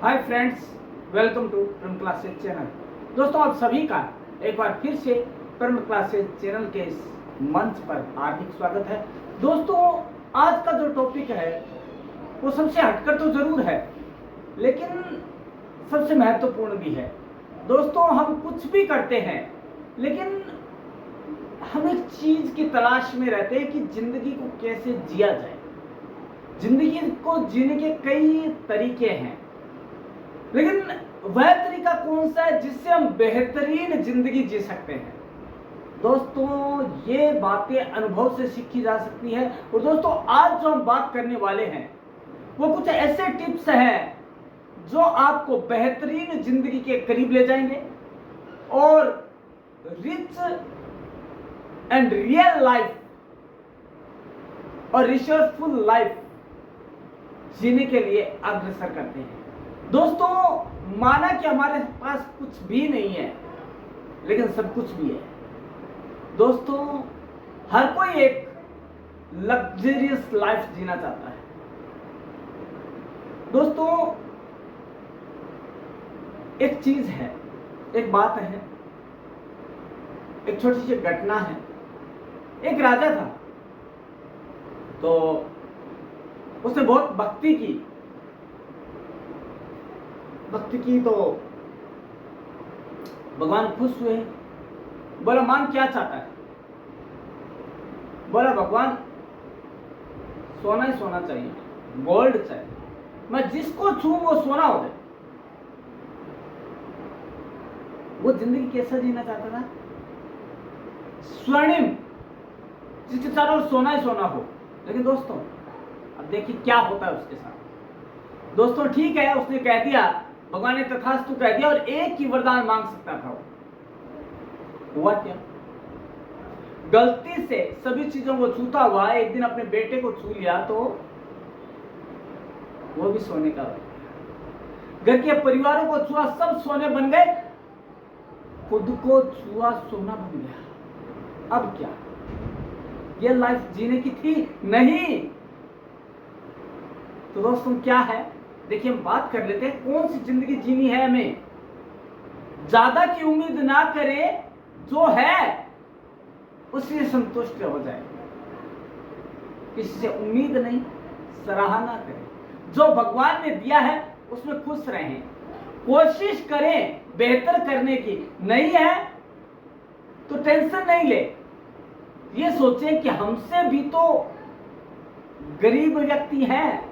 Hi friends, welcome to परम classes channel. दोस्तों, आप सभी का एक बार फिर से परम क्लासेज चैनल के इस मंच पर हार्दिक स्वागत है। दोस्तों, आज का जो टॉपिक है वो सबसे हटकर तो जरूर है, लेकिन सबसे महत्वपूर्ण भी है। दोस्तों, हम कुछ भी करते हैं, लेकिन हम एक चीज की तलाश में रहते हैं कि जिंदगी को कैसे जिया जाए। जिंदगी को जीने के कई तरीके हैं, लेकिन वह तरीका कौन सा है जिससे हम बेहतरीन जिंदगी जी सकते हैं। दोस्तों, ये बातें अनुभव से सीखी जा सकती है। और दोस्तों, आज जो हम बात करने वाले हैं वो कुछ ऐसे टिप्स हैं जो आपको बेहतरीन जिंदगी के करीब ले जाएंगे और रिच एंड रियल लाइफ और रिसोर्सफुल लाइफ जीने के लिए अग्रसर करते हैं। दोस्तों, माना कि हमारे पास कुछ भी नहीं है, लेकिन सब कुछ भी है। दोस्तों, हर कोई एक लग्जरियस लाइफ जीना चाहता है। दोस्तों, एक चीज है, एक बात है, एक छोटी सी घटना है। एक राजा था, तो उसने बहुत भक्ति की तो भगवान खुश हुए। बोला, मान क्या चाहता है? बोला, भगवान सोना ही सोना चाहिए, गोल्ड चाहिए, मैं जिसको छू वो सोना हो जाए। वो जिंदगी कैसा जीना चाहता था? स्वर्णिम, जिसके चारों ओर सोना ही सोना हो। लेकिन दोस्तों, अब देखिए क्या होता है उसके साथ। दोस्तों, ठीक है, उसने कह दिया, भगवान ने तथास्तु कह दिया और एक ही वरदान मांग सकता था। हुआ क्या? गलती से सभी चीजों को छूता हुआ एक दिन अपने बेटे को छू लिया तो वो भी सोने का बन गया। घर के परिवारों को छुआ, सब सोने बन गए, खुद को छुआ सोना बन गया। अब क्या? ये लाइफ जीने की थी नहीं। तो दोस्तों, क्या है, देखिए, हम बात कर लेते हैं कौन सी जिंदगी जीनी है हमें। ज्यादा की उम्मीद ना करें, जो है उससे संतुष्ट हो जाए। किसी से उम्मीद नहीं, सराहना करें। जो भगवान ने दिया है उसमें खुश रहें, कोशिश करें बेहतर करने की। नहीं है तो टेंशन नहीं ले, ये सोचें कि हमसे भी तो गरीब व्यक्ति है,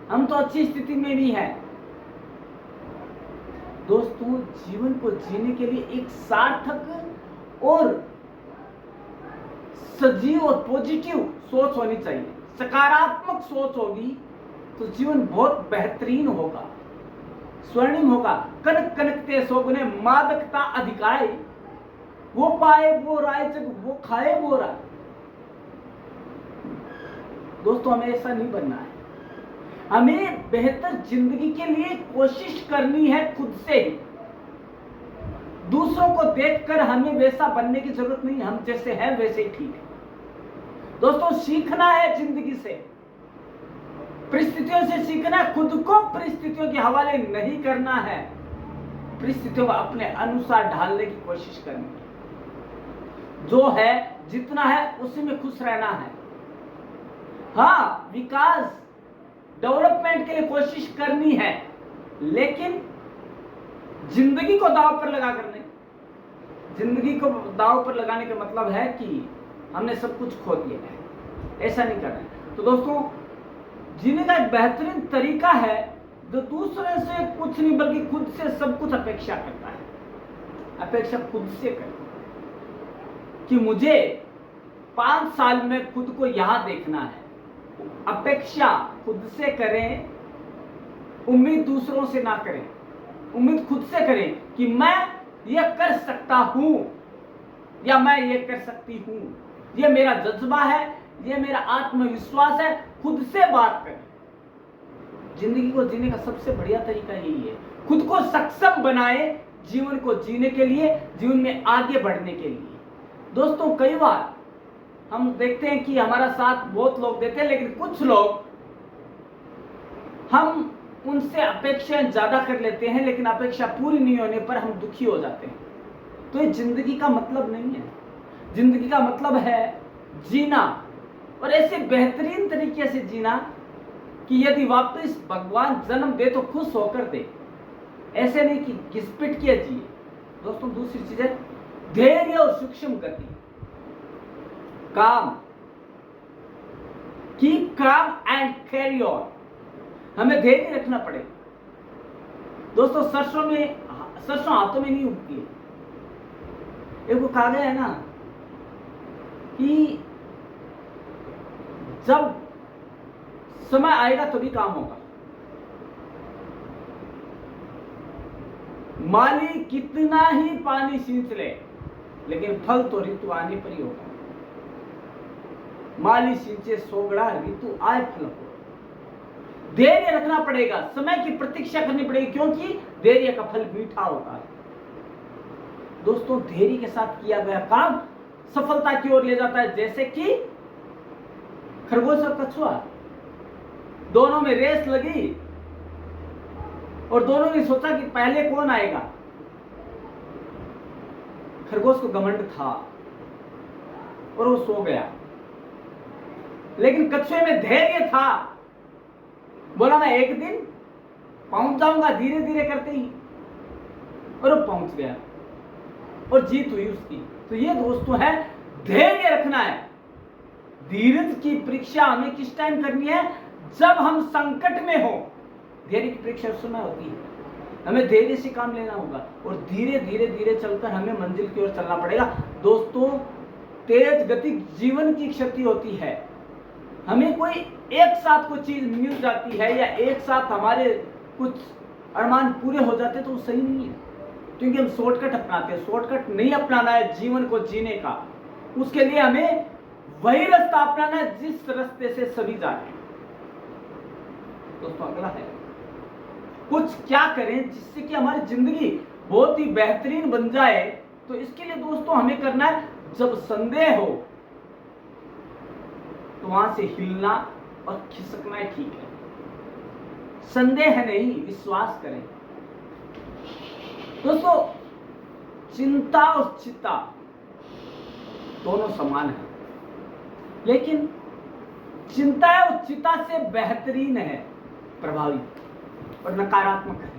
हम तो अच्छी स्थिति में भी है। दोस्तों, जीवन को जीने के लिए एक सार्थक और सजीव और पॉजिटिव सोच होनी चाहिए। सकारात्मक सोच होगी तो जीवन बहुत बेहतरीन होगा, स्वर्णिम होगा। कनक कनकते सोगुने मादकता अधिकाय, वो पाए वो राय जग, वो खाए वो राय। दोस्तों, हमें ऐसा नहीं बनना है। हमें बेहतर जिंदगी के लिए कोशिश करनी है खुद से ही। दूसरों को देखकर हमें वैसा बनने की जरूरत नहीं, हम जैसे हैं वैसे ही ठीक है। दोस्तों, सीखना है जिंदगी से, परिस्थितियों से सीखना है। खुद को परिस्थितियों के हवाले नहीं करना है, परिस्थितियों को अपने अनुसार ढालने की कोशिश करनी है। जो है, जितना है उसी में खुश रहना है। हाँ, विकास डेवलपमेंट के लिए कोशिश करनी है, लेकिन जिंदगी को दांव पर लगा कर नहीं। जिंदगी को दांव पर लगाने का मतलब है कि हमने सब कुछ खो दिया है, ऐसा नहीं करना है। तो दोस्तों, जीने का एक बेहतरीन तरीका है जो दूसरे से कुछ नहीं बल्कि खुद से सब कुछ अपेक्षा करता है। अपेक्षा खुद से कर कि मुझे 5 साल में खुद को यहां देखना है। अपेक्षा खुद से करें, उम्मीद दूसरों से ना करें। उम्मीद खुद से करें कि मैं ये कर सकता हूं या मैं ये कर सकती हूं। ये मेरा जज्बा है, ये मेरा आत्मविश्वास है। खुद से बात करें। जिंदगी को जीने का सबसे बढ़िया तरीका यही है। खुद को सक्षम बनाए जीवन को जीने के लिए, जीवन में आगे बढ़ने के लिए। दोस्तों, कई बार हम देखते हैं कि हमारा साथ बहुत लोग देते हैं, लेकिन कुछ लोग हम उनसे अपेक्षाएं ज्यादा कर लेते हैं, लेकिन अपेक्षा पूरी नहीं होने पर हम दुखी हो जाते हैं। तो ये जिंदगी का मतलब नहीं है। जिंदगी का मतलब है जीना, और ऐसे बेहतरीन तरीके से जीना कि यदि वापस भगवान जन्म दे तो खुश होकर दे, ऐसे नहीं कि घिसपिट के जिए। दोस्तों दूसरी चीज है धैर्य और सूक्ष्म गति, काम, keep calm and carry on. हमें धैर्य रखना पड़ेगा। दोस्तों सरसों हाथों में नहीं उगती है। एक वो कहा गया है ना कि जब समय आएगा तभी काम होगा। माली कितना ही पानी सींच ले, लेकिन फल तो ऋतु आने पर ही होगा। माली सींचे सोगड़ा, ऋतु आए फल हो। धैर्य रखना पड़ेगा, समय की प्रतीक्षा करनी पड़ेगी, क्योंकि धैर्य का फल मीठा होता है। दोस्तों धैर्य के साथ किया गया काम सफलता की ओर ले जाता है। जैसे कि खरगोश और कछुआ, दोनों में रेस लगी और दोनों ने सोचा कि पहले कौन आएगा। खरगोश को घमंड था और वो सो गया, लेकिन कछुए में धैर्य था। बोला मैं एक दिन पहुंच जाऊंगा, धीरे धीरे करते ही, और वो पहुंच गया और जीत हुई उसकी। तो ये दोस्तों है धैर्य रखना है। धीरज की परीक्षा हमें किस टाइम करनी है? जब हम संकट में हो। धैर्य की परीक्षा उस समय होती है। हमें धैर्य से काम लेना होगा और धीरे धीरे धीरे चलकर हमें मंजिल की ओर चलना पड़ेगा। दोस्तों तेज गति जीवन की क्षति होती है। हमें कोई एक साथ कोई चीज मिल जाती है या एक साथ हमारे कुछ अरमान पूरे हो जाते तो वो सही नहीं है, क्योंकि हम शॉर्टकट अपनाते हैं। शॉर्टकट नहीं अपनाना है जीवन को जीने का। उसके लिए हमें वही रास्ता अपनाना है जिस रास्ते से सभी जा रहे हैं। दोस्तों अगला है कुछ क्या करें जिससे कि हमारी जिंदगी बहुत ही बेहतरीन बन जाए। तो इसके लिए दोस्तों हमें करना है, जब संदेह हो तो वहां से हिलना और खिसकना ठीक है। संदेह नहीं, विश्वास करें। दोस्तों चिंता और चित्ता दोनों समान है, लेकिन चिंता और चिंता से बेहतरीन है, प्रभावी और नकारात्मक है।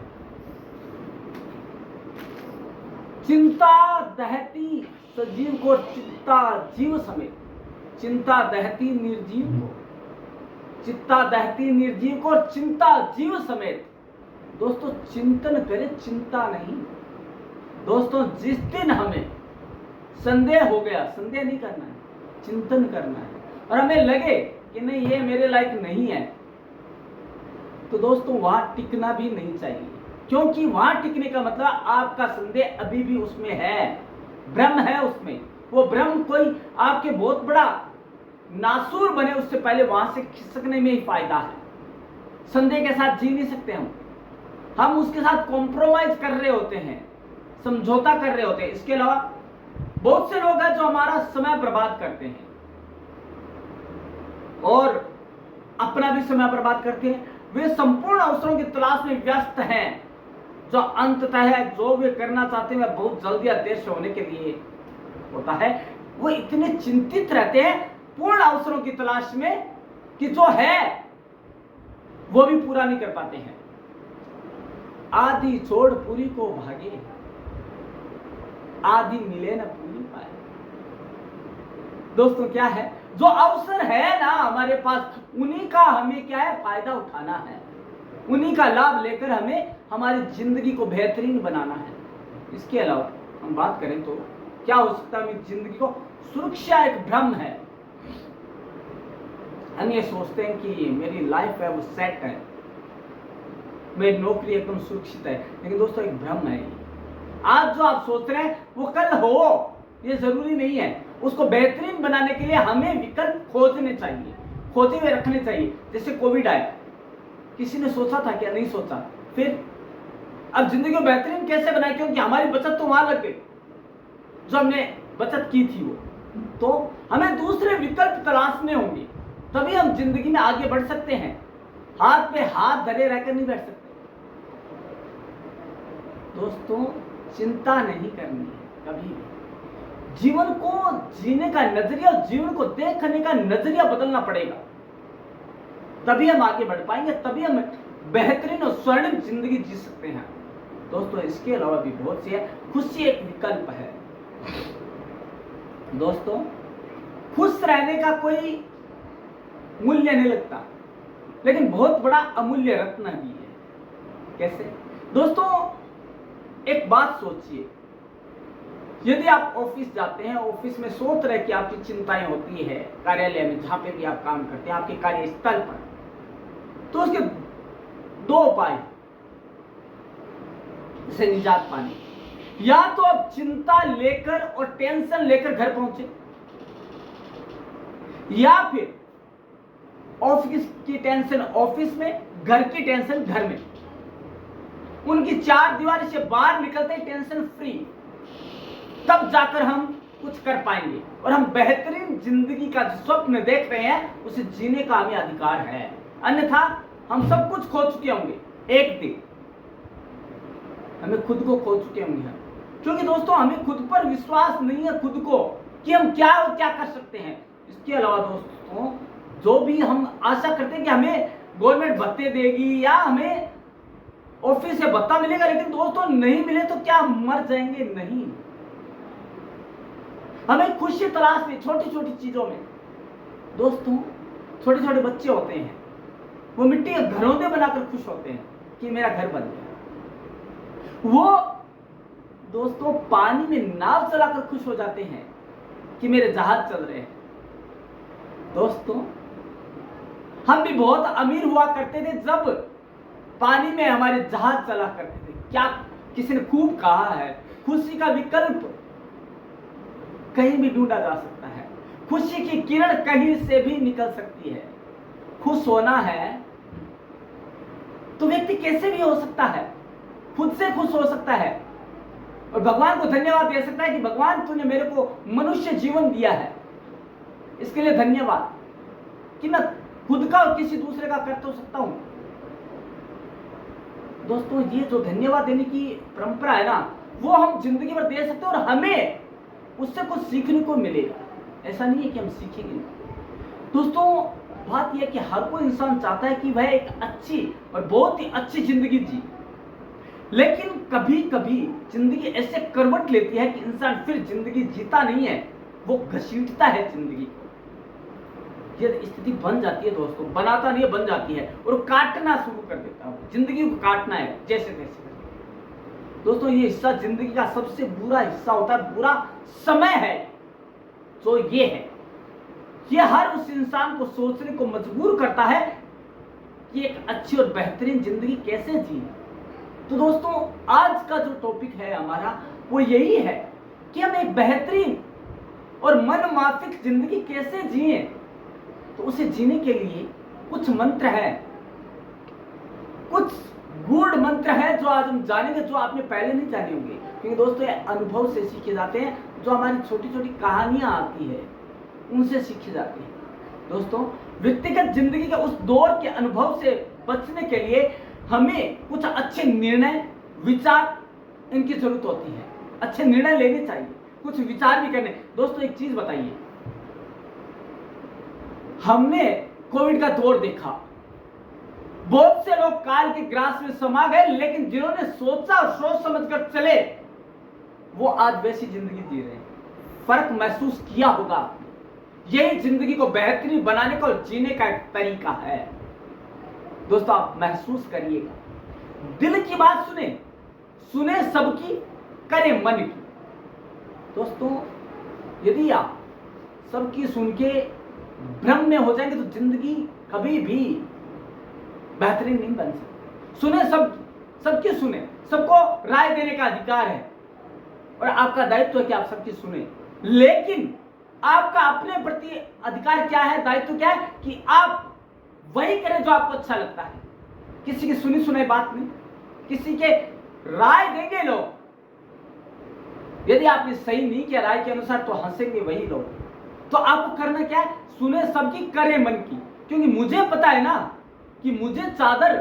चिंता दहती सजीव को, चित्ता जीव समेत। चिंता दहती निर्जीव को, चित्ता दहती निर्जीव को, चिंता जीव समेत। दोस्तों चिंतन करें, चिंता नहीं। दोस्तों जिस दिन हमें संदेह हो गया, संदेह नहीं करना है, चिंतन करना है, और हमें लगे कि नहीं ये मेरे लायक नहीं है, तो दोस्तों वहां टिकना भी नहीं चाहिए। क्योंकि वहां टिकने का मतलब आपका संदेह अभी भी उसमें है, भ्रम है उसमें। वो भ्रम कोई आपके बहुत बड़ा नासूर बने उससे पहले वहां से खिसकने में ही फायदा है। संदेह के साथ जी नहीं सकते हम उसके साथ कॉम्प्रोमाइज कर रहे होते हैं, समझौता कर रहे होते हैं। इसके अलावा बहुत से लोग हैं जो हमारा समय बर्बाद करते हैं और अपना भी समय बर्बाद करते हैं। वे संपूर्ण अवसरों की तलाश में व्यस्त हैं, जो अंततः है जो वे करना चाहते हैं बहुत जल्दी या देर से होने के लिए होता है। वो इतने चिंतित रहते हैं पूर्ण अवसरों की तलाश में कि जो है वो भी पूरा नहीं कर पाते हैं। आधी छोड़ पूरी को भागे, आधी मिले न पूरी पाए। दोस्तों क्या है, जो अवसर है ना हमारे पास, उन्हीं का हमें क्या है फायदा उठाना है, उन्हीं का लाभ लेकर हमें हमारी जिंदगी को बेहतरीन बनाना है। इसके अलावा हम बात करें तो क्या हो सकता है हमारी जिंदगी को सुरक्षा एक भ्रम है। हम ये सोचते हैं कि मेरी लाइफ है वो सेट है, मेरी नौकरी एकदम सुरक्षित है, लेकिन दोस्तों एक भ्रम है। आज जो आप सोच रहे हैं वो कल हो, ये जरूरी नहीं है। उसको बेहतरीन बनाने के लिए हमें विकल्प खोजने चाहिए, खोजे हुए रखने चाहिए। जैसे कोविड आया, किसी ने सोचा था क्या? नहीं सोचा। फिर अब जिंदगी को बेहतरीन कैसे बनाए? क्योंकि हमारी बचत तो वहां लग गई जो हमने बचत की थी वो। तो हमें दूसरे विकल्प तलाशने होंगे, तभी हम जिंदगी में आगे बढ़ सकते हैं। हाथ पे हाथ धरे रहकर नहीं बैठ सकते। दोस्तों, चिंता नहीं करनी है कभी भी। जीवन को जीने का नजरिया, जीवन को देखने का नजरिया बदलना पड़ेगा, तभी हम आगे बढ़ पाएंगे, तभी हम बेहतरीन और स्वर्णिम जिंदगी जी सकते हैं। दोस्तों, इसके अलावा भी बहुत सी है। खुशी एक विकल्प है। दोस्तों, खुश रहने का कोई मूल्य नहीं लगता, लेकिन बहुत बड़ा अमूल्य रत्न भी है। कैसे? दोस्तों, एक बात सोचिए, यदि आप ऑफिस जाते हैं, ऑफिस में 100 तरह की आपकी चिंताएं होती है, कार्यालय में जहां पे भी आप काम करते हैं, आपके कार्यस्थल पर, तो उसके 2 उपाय से निजात पाने। या तो आप चिंता लेकर और टेंशन लेकर घर पहुंचे, या फिर ऑफिस की टेंशन ऑफिस में, घर की टेंशन घर में। उनकी 4 दीवारी से बाहर निकलते टेंशन फ्री, तब जाकर हम कुछ कर पाएंगे और हम बेहतरीन जिंदगी का जो स्वप्न देख रहे हैं उसे जीने का हमें अधिकार है। अन्यथा हम सब कुछ खो चुके होंगे, एक दिन हमें खुद को खो चुके होंगे हम। क्योंकि दोस्तों, हमें खुद पर विश्वास नहीं है, खुद को, कि हम क्या और क्या कर सकते हैं। इसके अलावा दोस्तों, जो भी हम आशा करते हैं कि हमें गवर्नमेंट भत्ते देगी या हमें ऑफिस से भत्ता मिलेगा, लेकिन दोस्तों नहीं मिले तो क्या मर जाएंगे? नहीं। हमें खुशी तलाश में छोटी छोटी चीजों में। दोस्तों, छोटे छोटे बच्चे होते हैं, वो मिट्टी के घरौंदे बनाकर खुश होते हैं कि मेरा घर बन गया। वो दोस्तों पानी में नाव चलाकर खुश हो जाते हैं कि मेरे जहाज चल रहे हैं। दोस्तों, हम भी बहुत अमीर हुआ करते थे जब पानी में हमारे जहाज चला करते थे। क्या किसी ने खूब कहा है, खुशी का विकल्प कहीं भी ढूंढा जा सकता है, खुशी की किरण कहीं से भी निकल सकती है। खुश होना है तो व्यक्ति कैसे भी हो सकता है, खुद से खुश हो सकता है और भगवान को धन्यवाद दे सकता है कि भगवान तूने मेरे को मनुष्य जीवन दिया है, इसके लिए धन्यवाद कि मैं खुद का और किसी दूसरे का कर तो सकता हूं। दोस्तों, ये जो धन्यवाद देने की परंपरा है ना, वो हम जिंदगी भर दे सकते हैं और हमें उससे कुछ सीखने को मिलेगा। ऐसा नहीं है कि हम सीखेंगे। दोस्तों, बात यह है कि हर कोई इंसान चाहता है कि वह एक अच्छी और बहुत ही अच्छी जिंदगी जी, लेकिन कभी कभी जिंदगी ऐसे करवट लेती है कि इंसान फिर जिंदगी जीता नहीं है, वो घसीटता है जिंदगी को। यह स्थिति बन जाती है दोस्तों, बनाता नहीं है, बन जाती है और काटना शुरू कर देता है। जिंदगी को काटना है जैसे तैसे। दोस्तों, ये हिस्सा जिंदगी का सबसे बुरा हिस्सा होता है, बुरा समय है जो ये है। ये हर उस इंसान को सोचने को मजबूर करता है कि एक अच्छी और बेहतरीन जिंदगी कैसे जिए। तो दोस्तों, आज का जो टॉपिक है हमारा वो यही है कि हम एक बेहतरीन और मन माफिक जिंदगी कैसे जिए। तो उसे जीने के लिए कुछ मंत्र है, कुछ गूढ़ मंत्र है जो आज हम जानेंगे, जो आपने पहले नहीं जाने होंगे। क्योंकि दोस्तों, ये अनुभव से सीखे जाते हैं, जो हमारी छोटी छोटी कहानियां आती है उनसे सीखे जाते हैं। दोस्तों, व्यक्तिगत जिंदगी के उस दौर के अनुभव से बचने के लिए हमें कुछ अच्छे निर्णय, विचार, इनकी जरूरत होती है। अच्छे निर्णय लेने चाहिए, कुछ विचार भी करने। दोस्तों, एक चीज बताइए, हमने कोविड का दौर देखा, बहुत से लोग काल के ग्रास में समा गए, लेकिन जिन्होंने सोचा और सोच समझकर चले, वो आज वैसी जिंदगी जी रहे हैं। फर्क महसूस किया होगा। यही जिंदगी को बेहतरीन बनाने का और जीने का एक तरीका है। दोस्तों, आप महसूस करिएगा, दिल की बात सुने, सुने सबकी, करे मन की। दोस्तों, यदि आप सबकी सुन के भ्रम में हो जाएंगे तो जिंदगी कभी भी बेहतरीन नहीं बन सकती। सुने सबकी सुने, सबको राय देने का अधिकार है और आपका दायित्व है कि आप सबकी सुने, लेकिन आपका अपने प्रति अधिकार क्या है, दायित्व क्या है कि आप वही करें जो आपको अच्छा लगता है। किसी की सुनी सुनाई बात नहीं, किसी के राय देंगे लोग, यदि आपने सही नहीं किया राय के अनुसार तो हंसेंगे वही लोग। तो आपको करना क्या है, सुने सबकी, करे मन की। क्योंकि मुझे पता है ना कि मुझे चादर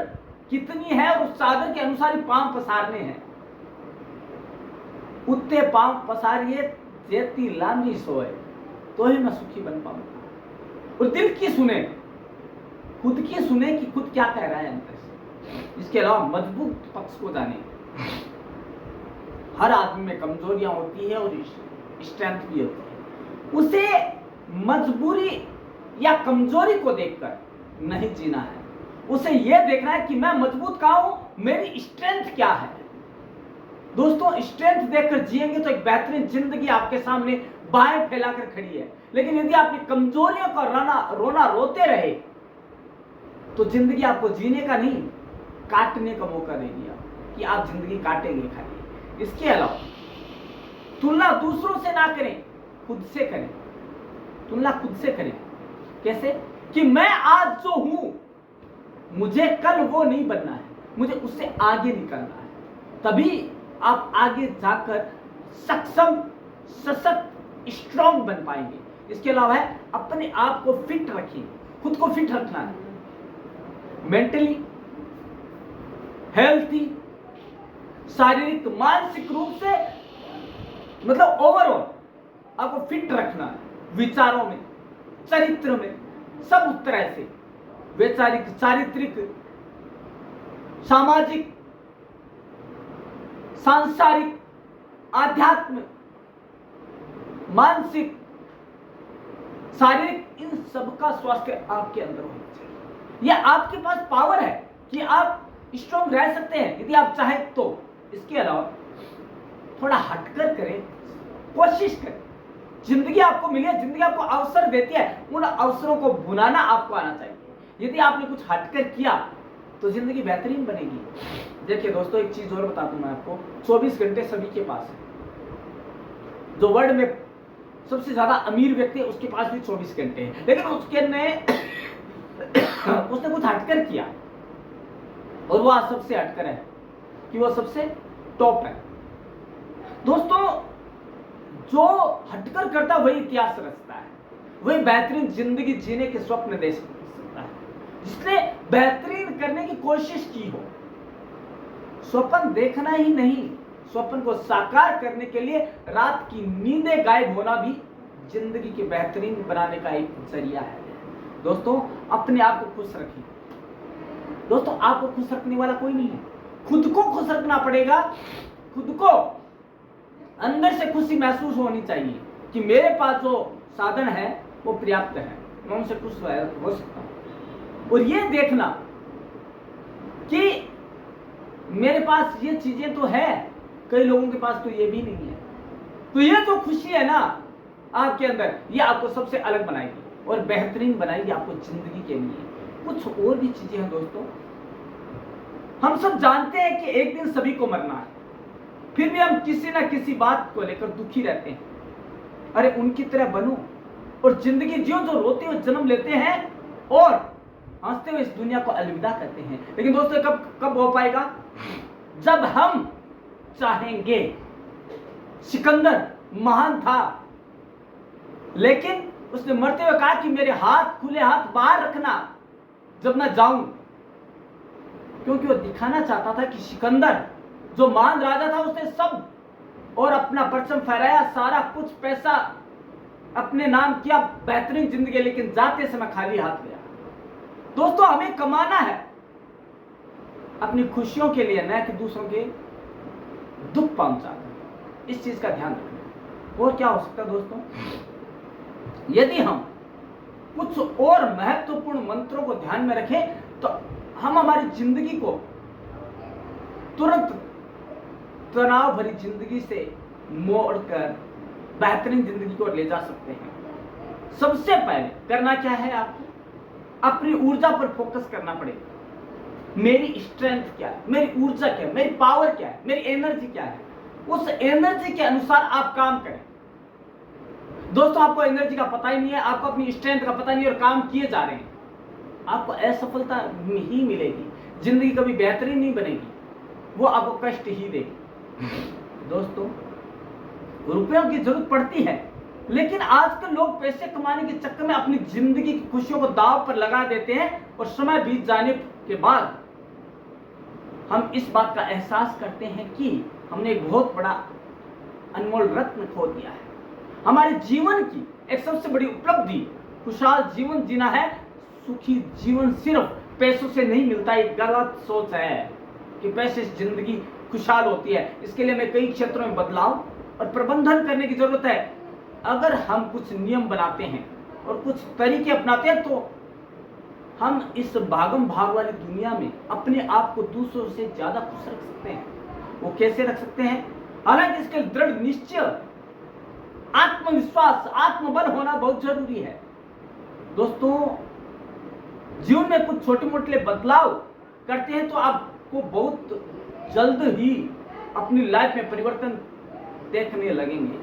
कितनी है और उस चादर के अनुसार ही पांव पसारने हैं। उतने पांव पसारिए जेती लांजी सोए, तो ही मैं सुखी बन पाऊंगा। और दिल की सुने, खुद की सुने कि खुद क्या कह रहा है अंदर से। इसके अलावा मजबूत पक्ष को जाने। हर आदमी में कमजोरियां होती है और स्ट्रेंथ भी होती है। उसे मजबूरी या कमजोरी को देखकर नहीं जीना है, उसे यह देखना है कि मैं मजबूत कहां हूं, मेरी स्ट्रेंथ क्या है। दोस्तों, स्ट्रेंथ देखकर जिएंगे तो एक बेहतरीन जिंदगी आपके सामने बाहें फैलाकर खड़ी है। लेकिन यदि आपकी कमजोरियों का रोना रोते रहे तो जिंदगी आपको जीने का नहीं, काटने का मौका देगी कि आप जिंदगी काटेंगे खाली। इसके अलावा तुलना दूसरों से ना करें, खुद से करें। तुलना खुद से करें। कैसे? कि मैं आज जो हूं, मुझे कल वो नहीं बनना है, मुझे उससे आगे निकलना है। तभी आप आगे जाकर सक्षम, सशक्त, स्ट्रॉन्ग बन पाएंगे। इसके अलावा है अपने आप को फिट रखिए, खुद को फिट रखना है। मेंटली, हेल्थी, शारीरिक, मानसिक रूप से, मतलब ओवरऑल आपको फिट रखना है। विचारों में, चरित्र में, सब उस तरह से वैचारिक, चारित्रिक, सामाजिक, सांसारिक, आध्यात्म, मानसिक, शारीरिक, इन सबका स्वास्थ्य आपके अंदर होना चाहिए। यह आपके पास पावर है कि आप स्ट्रॉन्ग रह सकते हैं यदि आप चाहें तो। इसके अलावा थोड़ा हटकर करें, कोशिश करें। जिंदगी आपको मिली है, जिंदगी आपको अवसर देती है, उन अवसरों को भुनाना आपको आना चाहिए। यदि आपने कुछ हटकर किया तो जिंदगी बेहतरीन बनेगी। देखिए दोस्तों, एक चीज और बता दूं मैं आपको, 24 घंटे सभी के पास है। जो वर्ल्ड में सबसे ज्यादा अमीर व्यक्ति है उसके पास भी 24 घंटे हैं, लेकिन उसने कुछ हटकर किया और वो आज सबसे हटकर है कि वो सबसे टॉप है। दोस्तों, जो हटकर करता वही इतिहास रचता है, वही बेहतरीन जिंदगी जीने के स्वप्न दे सकता है, जिसने बेहतरीन करने की कोशिश की हो। स्वप्न देखना ही नहीं, स्वप्न को साकार करने के लिए रात की नींदें गायब होना भी जिंदगी के बेहतरीन बनाने का एक जरिया है। दोस्तों, अपने आप को खुश रखिए। दोस्तों, आपको खुश रखने वाला कोई नहीं है, खुद को खुश रखना पड़ेगा। खुद को अंदर से खुशी महसूस होनी चाहिए कि मेरे पास जो साधन है वो पर्याप्त है, मैं उनसे खुश हो सकता हूं। और ये देखना कि मेरे पास ये चीजें तो है, कई लोगों के पास तो ये भी नहीं है। तो ये जो खुशी है ना आपके अंदर, ये आपको सबसे अलग बनाएगी और बेहतरीन बनाएगी आपको जिंदगी के लिए। कुछ और भी चीजें हैं दोस्तों। हम सब जानते हैं कि एक दिन सभी को मरना है, फिर भी हम किसी ना किसी बात को लेकर दुखी रहते हैं। अरे उनकी तरह बनो और जिंदगी जियो जो रोते हुए जन्म लेते हैं और हंसते हुए इस दुनिया को अलविदा करते हैं। लेकिन दोस्तों, कब हो पाएगा? जब हम चाहेंगे। सिकंदर महान था, लेकिन उसने मरते हुए कहा कि मेरे हाथ खुले, हाथ बाहर रखना जब मैं जाऊं, क्योंकि वो दिखाना चाहता था कि सिकंदर जो महान राजा था उसने सब और अपना परचम फहराया, सारा कुछ पैसा अपने नाम किया, बेहतरीन जिंदगी, लेकिन जाते समय खाली हाथ गया। दोस्तों, हमें कमाना है अपनी खुशियों के लिए, न कि दूसरों के दुख पहुंचाना। इस चीज का ध्यान रखना। और क्या हो सकता है दोस्तों? यदि हम कुछ और महत्वपूर्ण मंत्रों को ध्यान में रखें तो हम हमारी जिंदगी को तुरंत तनाव भरी जिंदगी से मोड़कर बेहतरीन जिंदगी को ले जा सकते हैं। सबसे पहले करना क्या है? आपको अपनी ऊर्जा पर फोकस करना पड़ेगा। मेरी स्ट्रेंथ क्या है, मेरी ऊर्जा क्या है, मेरी पावर क्या है, मेरी एनर्जी क्या है, उस एनर्जी के अनुसार आप काम करें। दोस्तों, आपको एनर्जी का पता ही नहीं है, आपको अपनी स्ट्रेंथ का पता नहीं है और काम किए जा रहे हैं, आपको असफलता ही मिलेगी। जिंदगी कभी बेहतरीन नहीं बनेगी, वो आपको कष्ट ही देगी। दोस्तों, रुपयों की जरूरत पड़ती है, लेकिन आजकल लोग पैसे कमाने के चक्कर में अपनी जिंदगी की खुशियों को दांव पर लगा देते हैं और समय बीत जाने के बाद हम इस बात का एहसास करते हैं कि हमने एक बहुत बड़ा अनमोल रत्न खो दिया है। हमारे जीवन की एक सबसे बड़ी उपलब्धि खुशहाल जीवन जीना है। सुखी जीवन सिर्फ पैसों से नहीं मिलता। एक गलत सोच है कि पैसे से जिंदगी खुशहाल होती है। इसके लिए हमें कई क्षेत्रों में बदलाव और प्रबंधन करने की जरूरत है। अगर हम कुछ नियम बनाते हैं और कुछ तरीके अपनाते हैं तो हम इस भागम भाग वाली दुनिया में अपने आप को दूसरों से ज्यादा खुश रख सकते हैं। वो कैसे रख सकते हैं? हालांकि इसके दृढ़ निश्चय, आत्मविश्वास, आत्मबल होना बहुत जरूरी है। दोस्तों, जीवन में कुछ छोटे मोटे बदलाव करते हैं तो आपको बहुत जल्द ही अपनी लाइफ में परिवर्तन देखने लगेंगे।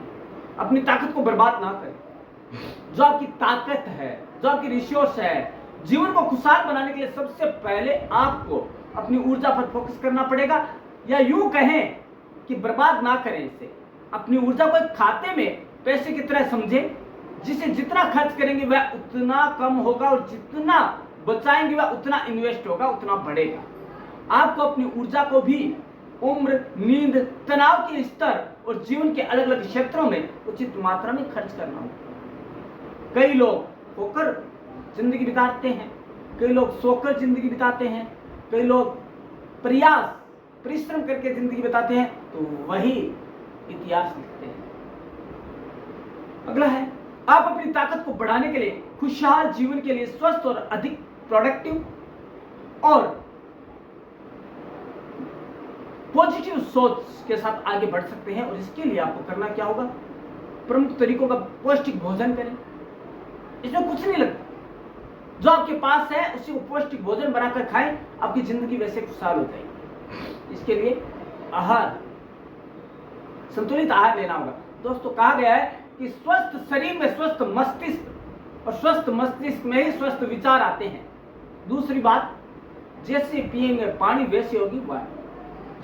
अपनी ताकत को बर्बाद ना करें। जो आपकी ताकत है, जो आपकी रिसोर्स है, जीवन को खुशहाल बनाने के लिए सबसे पहले आपको अपनी ऊर्जा पर फोकस करना पड़ेगा, या यूं कहें कि बर्बाद ना करें इसे। अपनी ऊर्जा को एक खाते में पैसे की तरह समझें, जिसे जितना खर्च करेंगे वह उतना कम होगा और जितना बचाएंगे वह उतना इन्वेस्ट होगा, उतना बढ़ेगा। आपको अपनी ऊर्जा को भी उम्र, नींद, तनाव के स्तर और जीवन के अलग अलग क्षेत्रों में उचित मात्रा में खर्च करना होगा। कई लोग होकर जिंदगी बिताते हैं, कई लोग सोकर जिंदगी बिताते हैं, कई लोग परिश्रम करके जिंदगी बिताते हैं, तो वही इतिहास लिखते हैं। अगला है, आप अपनी ताकत को बढ़ाने के लिए, खुशहाल जीवन के लिए, स्वस्थ और अधिक प्रोडक्टिव और पॉजिटिव सोच के साथ आगे बढ़ सकते हैं। और इसके लिए आपको करना क्या होगा? प्रमुख तरीकों का पौष्टिक भोजन करें। इसमें कुछ नहीं लगता, जो आपके पास है उसी को पौष्टिक भोजन बनाकर खाएं, आपकी जिंदगी वैसे खुशहाल हो जाएगी। इसके लिए आहार, संतुलित आहार लेना होगा। दोस्तों, कहा गया है कि स्वस्थ शरीर में स्वस्थ मस्तिष्क और स्वस्थ मस्तिष्क में ही स्वस्थ विचार आते हैं। दूसरी बात, जैसे पिएंगे पानी वैसे होगी वाणी,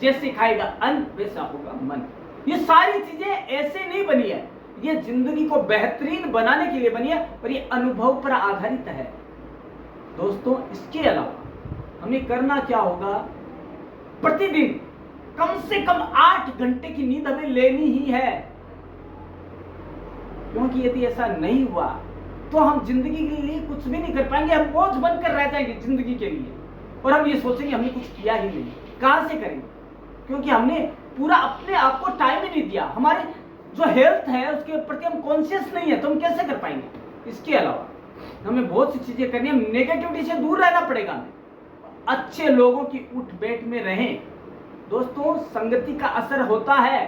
जैसे खाएगा अन्न वैसा होगा मन। ये सारी चीजें ऐसे नहीं बनी है, ये जिंदगी को बेहतरीन बनाने के लिए बनी है और ये अनुभव पर आधारित है। दोस्तों, इसके अलावा हमें करना क्या होगा? प्रतिदिन कम से कम 8 घंटे की नींद हमें लेनी ही है, क्योंकि यदि ऐसा नहीं हुआ तो हम जिंदगी के लिए कुछ भी नहीं कर पाएंगे। हम बोझ बनकर रह जाएंगे जिंदगी के लिए और हम ये सोचेंगे हमने कुछ किया ही नहीं। कहां से करेंगे? क्योंकि हमने पूरा अपने आप को टाइम ही नहीं दिया। हमारे जो हेल्थ है उसके प्रति हम कॉन्शियस नहीं है, तो हम कैसे कर पाएंगे? इसके अलावा हमें बहुत सी चीजें करनी है। नेगेटिविटी से दूर रहना पड़ेगा, अच्छे लोगों की उठ बैठ में रहें। दोस्तों, संगति का असर होता है।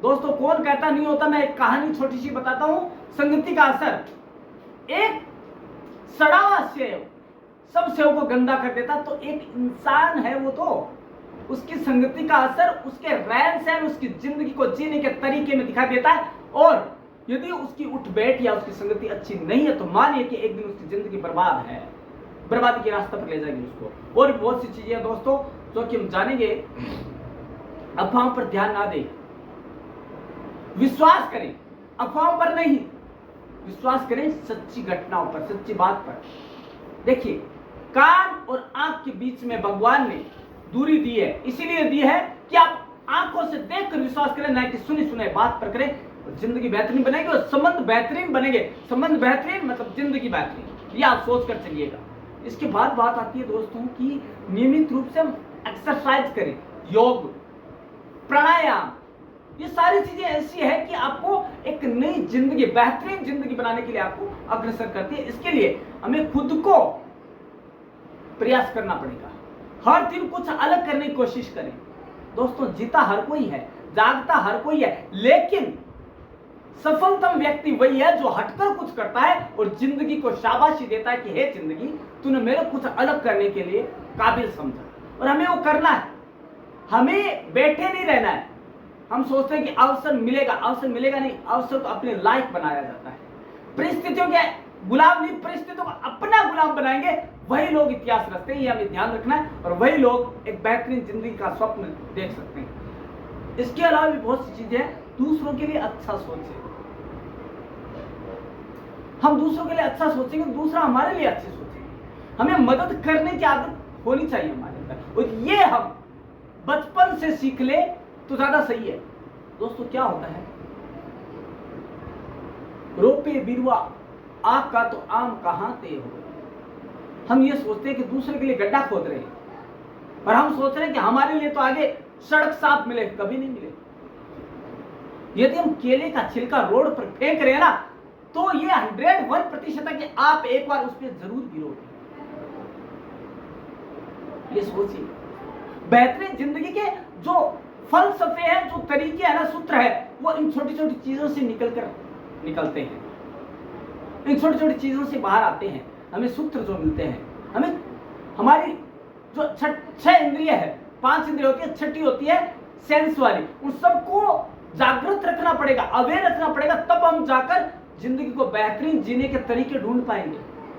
दोस्तों, कौन कहता नहीं होता? मैं एक कहानी छोटी सी बताता हूं। संगति का असर, एक सड़ा हुआ सेव सब सेव को गंदा कर देता, तो एक इंसान है वो, तो उसकी संगति का असर उसके रहन सहन, उसकी जिंदगी को जीने के तरीके में दिखाई देता है। और यदि उसकी उठ बैठ या उसकी संगति अच्छी नहीं है तो मानिए कि एक दिन उसकी जिंदगी बर्बाद है, बर्बादी के रास्ते पर ले जाएगी उसको। और बहुत सी चीजें दोस्तों जो कि हम जानेंगे। अफवाहों पर ध्यान ना दें, विश्वास करें, अफवाहों पर नहीं, विश्वास करें सच्ची घटनाओं पर, सच्ची बात पर। देखिए, कान और आंख के बीच में भगवान ने दूरी दी है, इसीलिए दी है कि आप आंखों से देखकर विश्वास करें, ना कि सुनी सुनाई बात पर करें। जिंदगी बेहतरीन बनेगी और संबंध बेहतरीन बनेंगे। संबंध बेहतरीन मतलब जिंदगी बेहतरीन, ये आप सोच कर चलिएगा। इसके बाद बात आती है दोस्तों कि नियमित रूप से हम एक्सरसाइज करें, योग, प्राणायाम। ये सारी चीजें ऐसी है कि आपको एक नई जिंदगी, बेहतरीन जिंदगी बनाने के लिए आपको अग्रसर करती है। इसके लिए हमें खुद को प्रयास करना पड़ेगा। हर दिन कुछ अलग करने की कोशिश करें। दोस्तों, जीता हर कोई है, जागता हर कोई है, लेकिन सफलतम व्यक्ति वही है जो हटकर कुछ करता है और जिंदगी को शाबाशी देता है कि हे जिंदगी, तूने मेरे कुछ अलग करने के लिए काबिल समझा। और हमें वो करना है, हमें बैठे नहीं रहना है। हम सोचते हैं कि अवसर मिलेगा, अवसर मिलेगा नहीं। अवसर को अपने लायक बनाया जाता है। परिस्थितियों के गुलाम नहीं, परिस्थितियों को अपना गुलाम बनाएंगे, वही लोग इतिहास रचते हैं। ये हमें ध्यान रखना है और वही लोग एक बेहतरीन जिंदगी का स्वप्न देख सकते हैं। इसके अलावा भी बहुत सी चीजें हैं। दूसरों के लिए अच्छा सोचें, हम दूसरों के लिए अच्छा सोचेंगे, दूसरा हमारे लिए अच्छे सोचेंगे। हमें मदद करने की आदत होनी चाहिए हमारे अंदर, और ये हम बचपन से सीख ले तो ज्यादा सही है। दोस्तों क्या होता है, रोपे बिरुआ आग का तो आम कहां ते हो। हम ये सोचते हैं कि दूसरे के लिए गड्ढा खोद रहे हैं, और हम सोच रहे हैं कि हमारे लिए तो आगे सड़क साफ मिले, कभी नहीं मिले। यदि हम केले का छिलका रोड पर फेंक रहे हैं ना, तो ये 101% है कि आप एक बार उस पर जरूर गिरोगे। ये सोचिए, बेहतरीन जिंदगी के जो फलसफे हैं, जो तरीके हैं ना, सूत्र है, वो इन छोटी छोटी चीजों से निकलते हैं, इन छोटी छोटी चीजों से बाहर आते हैं। हमें सूत्र जो मिलते हैं, हमें हमारी जो 6 इंद्रिय है, 5 इंद्रिय होती है, छठी होती है सेंस वाली, उन सबको जागृत रखना पड़ेगा, अवेयर रखना पड़ेगा, तब हम जाकर जिंदगी को बेहतरीन जीने के तरीके ढूंढ पाएंगे।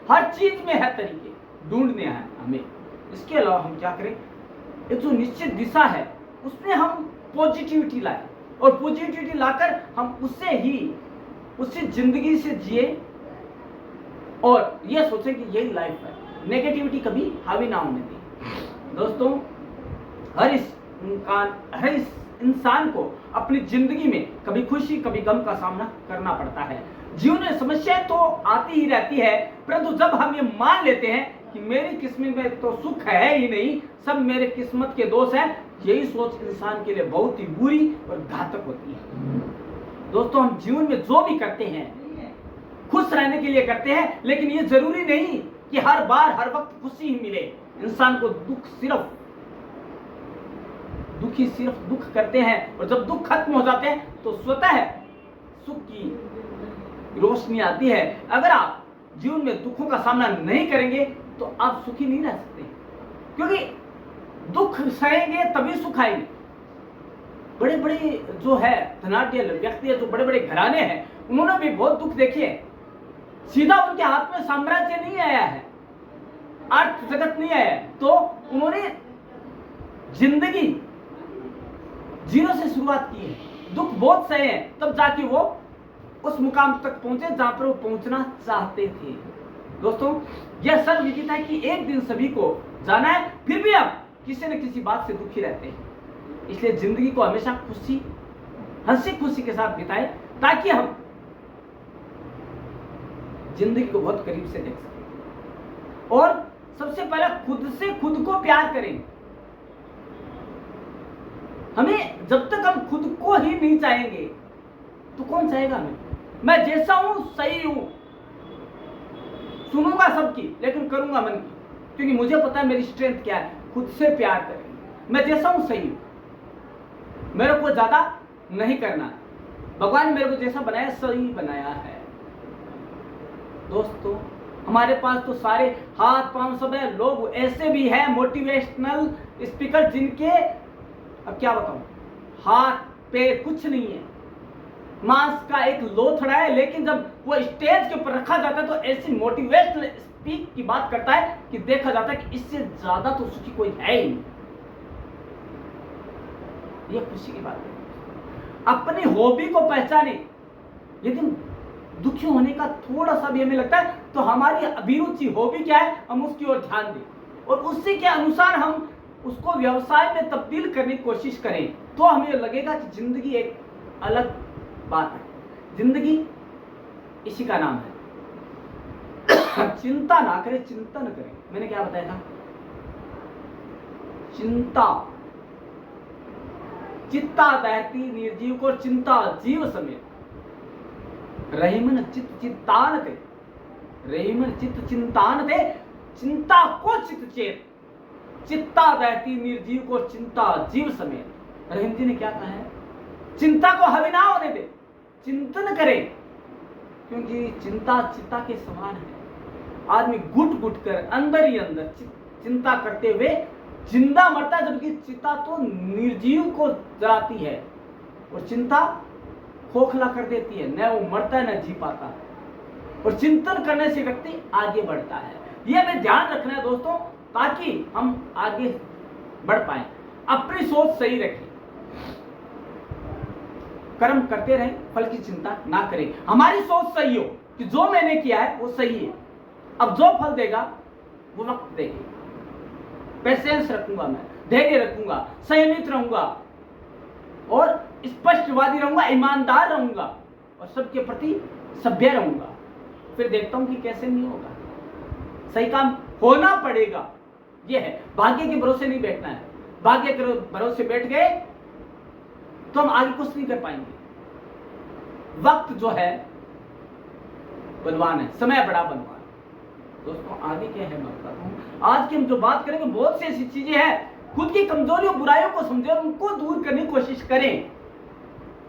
हर चीज में है तरीके, ढूंढने हैं हमें। इसके अलावा हम क्या करें, एक जो निश्चित दिशा है उसमें हम पॉजिटिविटी लाए, और पॉजिटिविटी लाकर हम उससे जिंदगी से जिए, और ये सोचें कि यही लाइफ है, नेगेटिविटी कभी हावी ना होने दें। दोस्तों, हर इस इंसान को अपनी जिंदगी में कभी खुशी कभी गम का सामना करना पड़ता है। जीवन में समस्याएं तो आती ही रहती है, परंतु जब हम ये मान लेते हैं कि मेरी किस्मत में तो सुख है ही नहीं, सब मेरे किस्मत के दोष हैं, यही सोच इंसान के लिए बहुत ही बुरी और घातक होती है। दोस्तों, हम जीवन में जो भी करते हैं खुश रहने के लिए करते हैं, लेकिन ये जरूरी नहीं कि हर बार हर वक्त खुशी ही मिले। इंसान को दुखी सिर्फ दुख करते हैं, और जब दुख खत्म हो जाते हैं तो स्वतः सुख की रोशनी आती है। अगर आप जीवन में दुखों का सामना नहीं करेंगे तो आप सुखी नहीं रह सकते, क्योंकि दुख सहेंगे तभी सुख आएंगे। बड़े बड़े जो है धनाढ्य व्यक्ति है, जो बड़े बड़े घराने हैं, उन्होंने भी बहुत दुख देखे हैं। सीधा उनके हाथ में साम्राज्य नहीं आया है, अर्थ जगत नहीं आया है, तो उन्होंने जिंदगी जीरो से शुरुआत की है, दुख बहुत सहे हैं, तब जाके वो उस मुकाम तक पहुंचे जहां पर वो पहुंचना चाहते थे। दोस्तों, यह सर्वविदित है कि एक दिन सभी को जाना है, फिर भी हम किसी न किसी बात से दुखी रहते हैं। इसलिए जिंदगी को हमेशा हंसी खुशी के साथ बिताएं, ताकि हम जिंदगी को बहुत करीब से देख सकें। और सबसे पहले खुद से खुद को प्यार करें। हमें जब तक हम खुद को ही नहीं चाहेंगे तो कौन चाहेगा हमें। मैं जैसा हूं सही हूं, सुनूंगा सबकी लेकिन करूंगा मन की, क्योंकि मुझे पता है मेरी स्ट्रेंथ क्या है। खुद से प्यार करें। मैं जैसा हूं सही हूं, मेरे को ज्यादा नहीं करना, भगवान मेरे को जैसा बनाया सही बनाया है। दोस्तों, हमारे पास तो सारे हाथ पांव सब है। लोग ऐसे भी हैं मोटिवेशनल स्पीकर जिनके, अब क्या बताऊं, हाथ पैर कुछ नहीं है, मांस का एक लोथड़ा है, लेकिन जब वो स्टेज के ऊपर रखा जाता है तो ऐसी मोटिवेशनल स्पीक की बात करता है कि देखा जाता है कि इससे ज्यादा तो सुखी कोई है ही नहीं। ये खुशी की बात है। अपनी हॉबी को पहचाने। यदि दुखी होने का थोड़ा सा भी हमें लगता है तो हमारी अभिरुचि हॉबी क्या है, हम उसकी ओर ध्यान दें, और उसी के अनुसार हम उसको व्यवसाय में तब्दील करने की कोशिश करें, तो हमें लगेगा कि जिंदगी एक अलग बात है। जिंदगी इसी का नाम है। चिंता ना करें, चिंतन करें। मैंने क्या बताया था, चिंता चित्ता दहती निर्जीव को चिंता जीव समेत, रहीमन चित्त चित्तान थे, रहीमन चित्त चिंतान थे, चिंता को चित्त चेत, चित्ता दहती निर्जीव को चिंता जीव समेत। रहीम जी ने क्या कहा है, चिंता को हावी ना होने दे, चिंतन करें, क्योंकि चिंता चित्ता के समान है। आदमी घुट घुट कर अंदर ही अंदर चिंता करते हुए जिंदा मरता है, जबकि चिंता तो निर्जीव को जलाती है, और चिंता खोखला कर देती है, न वो मरता है न जी पाता है। और चिंतन करने से व्यक्ति आगे बढ़ता है। ये हमें ध्यान रखना है दोस्तों, ताकि हम आगे बढ़ पाए। अपनी सोच सही रखें, कर्म करते रहें, फल की चिंता ना करें। हमारी सोच सही हो कि जो मैंने किया है वो सही है। अब जो फल देगा वो वक्त देगा। पेशेंस रखूंगा, मैं धैर्य रखूंगा, संयमित रहूंगा और स्पष्टवादी रहूंगा, ईमानदार रहूंगा और सबके प्रति सभ्य रहूंगा। फिर देखता हूं कि कैसे नहीं होगा, सही काम होना पड़ेगा। यह है, भाग्य के भरोसे नहीं बैठना है। भाग्य के भरोसे बैठ गए तो हम आगे कुछ नहीं कर पाएंगे। वक्त जो है बलवान है, समय बड़ा बलवान है। दोस्तों आगे क्या है मैं बताता हूं। आज की हम जो बात करेंगे बहुत सी ऐसी चीजें हैं। खुद की कमजोरियों बुराइयों को समझें और उनको दूर करने की कोशिश करें।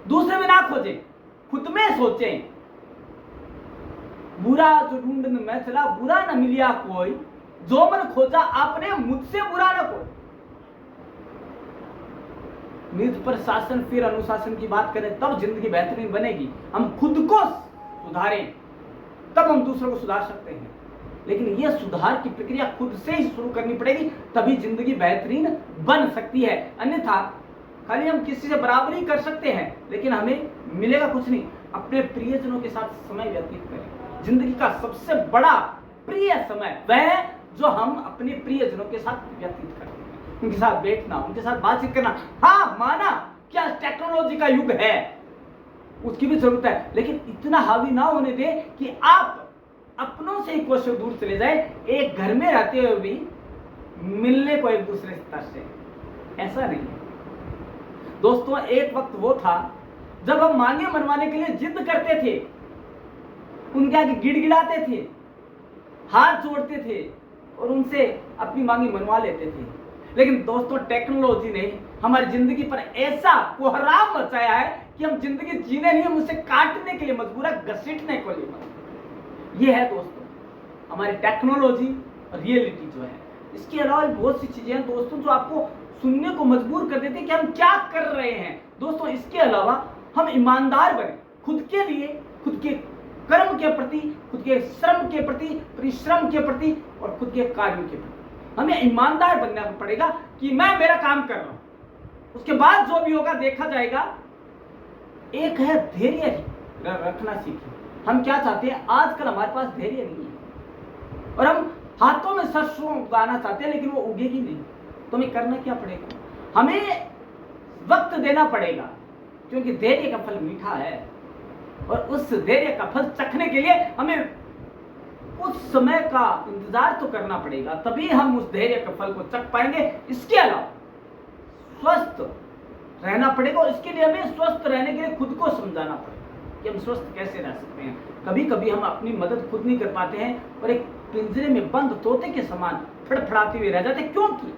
दूसरे में ना खोजें, खुद में सोचें। बुरा जो ढूंढने में चला, बुरा न मिलिया कोई, जो मन खोजा आपने मुझसे बुरा न कोई। निज पर शासन फिर अनुशासन की बात करें तब जिंदगी बेहतरीन बनेगी। हम खुद को सुधारें तब हम दूसरों को सुधार सकते हैं। लेकिन यह सुधार की प्रक्रिया खुद से ही शुरू करनी पड़ेगी, तभी जिंदगी बेहतरीन बन सकती है। अन्यथा खाली हम किसी से बराबरी कर सकते हैं लेकिन हमें मिलेगा कुछ नहीं। अपने प्रियजनों के साथ समय व्यतीत करें। जिंदगी का सबसे बड़ा प्रिय समय वह है जो हम अपने प्रियजनों के साथ व्यतीत करते हैं। उनके साथ बैठना, उनके साथ बातचीत करना। हाँ, माना क्या टेक्नोलॉजी का युग है, उसकी भी जरूरत है, लेकिन इतना हावी ना होने दे कि आप अपनों से एक कोशिश दूर चले जाए। एक घर में रहते हुए भी मिलने को एक दूसरे से तरसे, ऐसा नहीं है। दोस्तों एक वक्त वो था जब हम मांगे मनवाने के लिए जिद करते थे, उनके आगे गिड़गिड़ाते थे, हाथ जोड़ते थे और उनसे अपनी मांगे मनवा लेते थे। लेकिन दोस्तों टेक्नोलॉजी ने हमारी जिंदगी पर ऐसा कोहराम मचाया है कि हम जिंदगी जीने नहीं, हम उसे काटने के लिए मजबूर है, घसीटने को लिए मजबूर। ये है दोस्तों हमारी टेक्नोलॉजी और रियलिटी जो है। इसके अलावा बहुत सी चीजें हैं दोस्तों जो आपको सुनने को मजबूर कर देते हैं कि हम क्या कर रहे हैं। दोस्तों इसके अलावा हम ईमानदार बने खुद के लिए, खुद के कर्म के प्रति, खुद के श्रम के प्रति, परिश्रम के प्रति और खुद के कार्यों के प्रति हमें ईमानदार बनना पड़ेगा कि मैं मेरा काम कर रहा हूं, उसके बाद जो भी होगा देखा जाएगा। एक है धैर्य रखना सीखें। हम क्या चाहते हैं, आजकल हमारे पास धैर्य नहीं है और हम हाथों में सरसों उगाना चाहते हैं लेकिन वो उगेगी नहीं। तो हमें करना क्या पड़ेगा, हमें वक्त देना पड़ेगा क्योंकि धैर्य का फल मीठा है और उस धैर्य का फल चखने के लिए हमें कुछ समय का इंतजार तो करना पड़ेगा, तभी हम उस धैर्य के फल को चख पाएंगे। इसके अलावा स्वस्थ रहना पड़ेगा और इसके लिए हमें स्वस्थ रहने के लिए खुद को समझाना पड़ेगा कि हम स्वस्थ कैसे रह सकते हैं। कभी कभी हम अपनी मदद खुद नहीं कर पाते हैं और एक पिंजरे में बंद तोते के समान फड़फड़ाते हुए रह जाते हैं, क्योंकि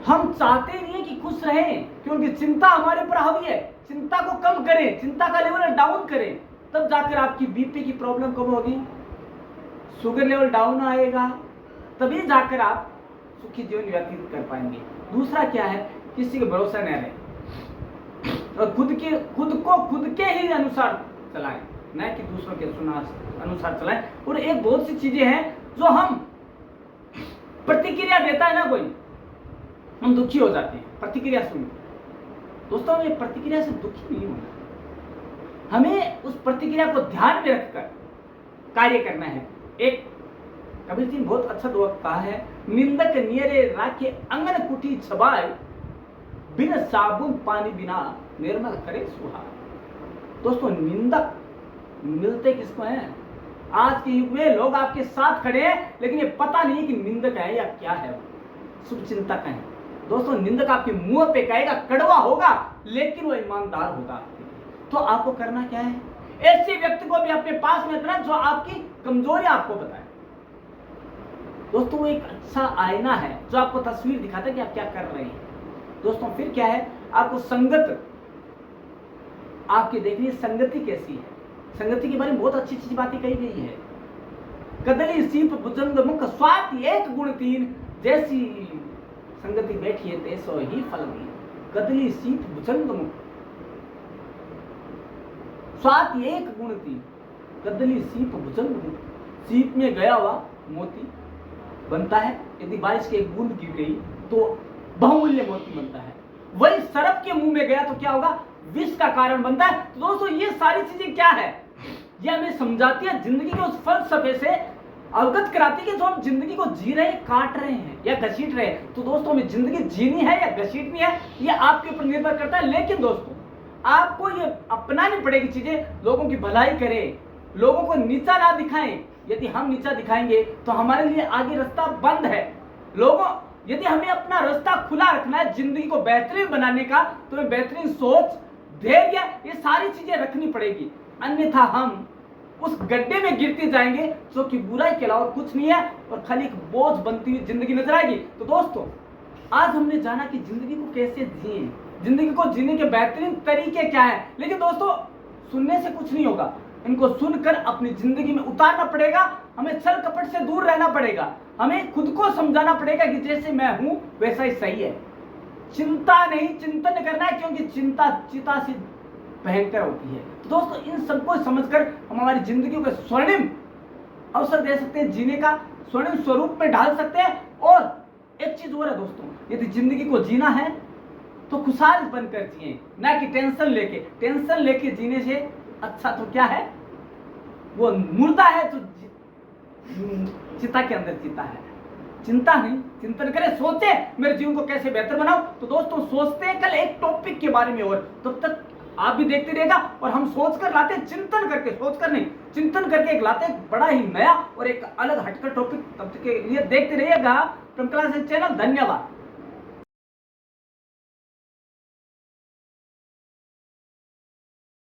हम चाहते नहीं है कि खुश रहें, क्योंकि चिंता हमारे ऊपर हावी है। चिंता को कम करें, चिंता का लेवल डाउन करें, तब जाकर आपकी बीपी की प्रॉब्लम कम होगी, शुगर लेवल डाउन आएगा, तभी जाकर आप सुखी जीवन व्यतीत कर पाएंगे। दूसरा क्या है, किसी के भरोसा न रहे और खुद के ही अनुसार चलाएं, न कि दूसरों के अनुसार चलाएं। और एक बहुत सी चीजें हैं जो हम प्रतिक्रिया देता है ना कोई, हम दुखी हो जाते हैं प्रतिक्रिया सुन। दोस्तों हमें प्रतिक्रिया से दुखी नहीं होना, हमें उस प्रतिक्रिया को ध्यान में रखकर कार्य करना है। एक कबीर जी ने बहुत अच्छा दुआ कहा है, निंदक नियरे राखे अंगन कुटी छबाए, बिन साबुन पानी बिना निर्मल करे सुहाए। दोस्तों निंदक मिलते किसको हैं, आज के युग में लोग आपके साथ खड़े हैं लेकिन ये पता नहीं कि निंदक है या क्या है, शुभ चिंतक है। दोस्तों निंदक आपके मुंह पे कहेगा, कड़वा होगा लेकिन वो ईमानदार होगा। तो आपको करना क्या है, ऐसे व्यक्ति को भी अपने पास में रखना जो आपकी कमजोरी आपको बताए। दोस्तों वो एक अच्छा आईना है जो आपको तस्वीर दिखाता है कि आप क्या कर रहे हैं। दोस्तों फिर क्या है, आपको संगत आपकी देखनी है, संगति कैसी है। संगति के बारे में बहुत अच्छी अच्छी बातें कही गई है। कदली सीप भुजंग मुख स्वात एक गुण तीन, जैसी संगति बैठिए तैसो ही फल दी। कदली सीप भुजंग मुख स्वात एक गुण तीन, कदली सीप भुजंग मुख। सीप में गया हुआ मोती बनता है, यदि बारिश की एक बूंद गिर गई तो बहुमूल्य मोती बनता है। वही सर्प के मुंह में गया तो क्या होगा, विष का कारण बनता है। तो दोस्तों ये सारी चीजें क्या है, ये हमें समझाती है, जिंदगी के उस फलसफे से अवगत कराती है कि जो हम जिंदगी को जी रहे हैं, काट रहे हैं या घसीट रहे हैं। तो दोस्तों, हमें जिंदगी जीनी है या घसीटनी है, ये आपके ऊपर निर्भर करता है। लेकिन दोस्तों, आपको ये अपनानी पड़ेगी चीजें, लोगों की भलाई करें, लोगों को नीचा ना दिखाएं। यदि हम नीचा दिखाएंगे तो हमारे लिए आगे रास्ता बंद है। लोगों, यदि हमें अपना रास्ता खुला रखना है जिंदगी को बेहतरीन बनाने का, तो हमें बेहतरीन सोच, धैर्य, ये सारी चीजें रखनी पड़ेगी। अन्यथा हम उस गड्ढे में गिरते जाएंगे जो कि बुराई के अलावा कुछ नहीं है और खाली एक बोझ बनती हुई जिंदगी नजर आएगी। तो दोस्तों, आज हमने जाना कि जिंदगी को कैसे जिए, जिंदगी को जीने के बेहतरीन तरीके क्या है। लेकिन दोस्तों, सुनने से कुछ नहीं होगा, इनको सुनकर अपनी जिंदगी में उतारना पड़ेगा। हमें छल कपट से दूर रहना पड़ेगा। हमें खुद को समझाना पड़ेगा कि जैसे मैं हूं वैसा ही सही है। चिंता नहीं, चिंतन करना है, क्योंकि चिंता चिता से भयंकर होती है। तो दोस्तों, इन सबको समझकर हम हमारी जिंदगी को स्वर्णिम अवसर दे सकते हैं, जीने का स्वर्णिम स्वरूप में ढाल सकते हैं। और एक चीज और है दोस्तों, यदि जिंदगी को जीना है तो खुशहाल बनकर जिए, ना कि टेंशन लेके। टेंशन लेके जीने से अच्छा तो क्या है, वो मुर्दा है जो चिता के अंदर जीता है। चिंता नहीं, चिंतन करें, सोचे मेरे जीवन को कैसे बेहतर बनाऊं। तो दोस्तों, सोचते हैं कल एक टॉपिक के बारे में, और तब तक आप भी देखते रहेगा। और हम सोचकर लाते, चिंतन करके, सोचकर नहीं, चिंतन करके एक लाते बड़ा ही नया और एक अलग हटकर टॉपिक। तब तक के लिए देखते रहिएगा फ्रॉम क्लासेस चैनल। धन्यवाद।